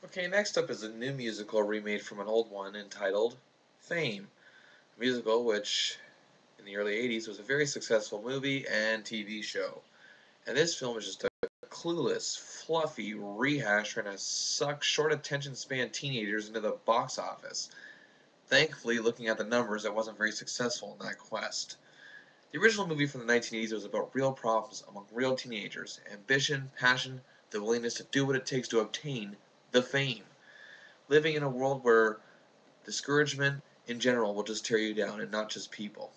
Okay, next up is a new musical remade from an old one entitled Fame. A musical which, in the early 80s, was a very successful movie and TV show. And this film is just a clueless, fluffy rehash trying to suck short attention span teenagers into the box office. Thankfully, looking at the numbers, it wasn't very successful in that quest. The original movie from the 1980s was about real problems among real teenagers ambition, passion, the willingness to do what it takes to obtain the fame. Living in a world where discouragement in general will just tear you down and not just people.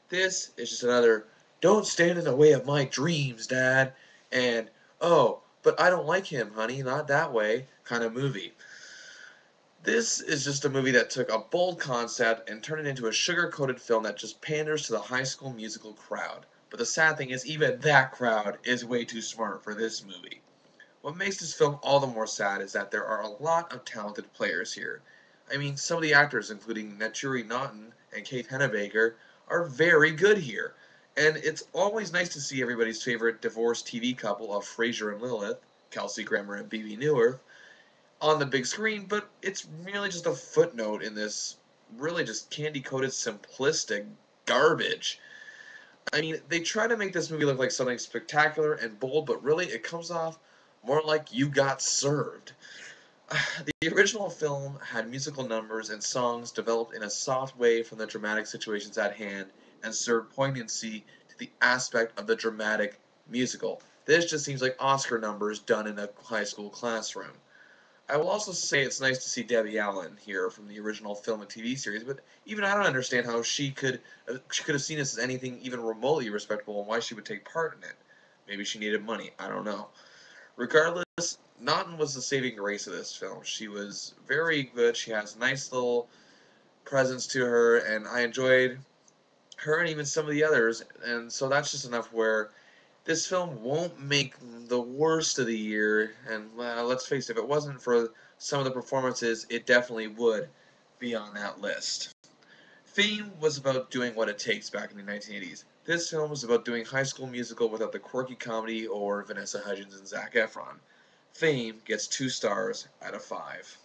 This is just another "don't stand in the way of my dreams, Dad," and "oh, but I don't like him, honey, not that way" kind of movie. This is just a movie that took a bold concept and turned it into a sugar-coated film that just panders to the high school musical crowd. But the sad thing is, even that crowd is way too smart for this movie. What makes this film all the more sad is that there are a lot of talented players here. I mean, some of the actors, including Naturi Naughton and Kate Hennebaker, are very good here. And it's always nice to see everybody's favorite divorced TV couple of Frasier and Lilith, Kelsey Grammer and BB Newirth, on the big screen, but it's merely just a footnote in this really just candy-coated, simplistic garbage. I mean, they try to make this movie look like something spectacular and bold, but really it comes off more like you got served. The original film had musical numbers and songs developed in a soft way from the dramatic situations at hand and served poignancy to the aspect of the dramatic musical. This just seems like Oscar numbers done in a high school classroom. I will also say it's nice to see Debbie Allen here from the original film and TV series, but even I don't understand how she could have seen this as anything even remotely respectable and why she would take part in it. Maybe she needed money. I don't know. Regardless, Naughton was the saving grace of this film. She was very good. She has a nice little presence to her, and I enjoyed her and even some of the others. And so that's just enough where this film won't make the worst of the year. And let's face it, if it wasn't for some of the performances, it definitely would be on that list. Fame was about doing what it takes back in the 1980s. This film was about doing High School Musical without the quirky comedy or Vanessa Hudgens and Zac Efron. Fame gets 2 stars out of 5.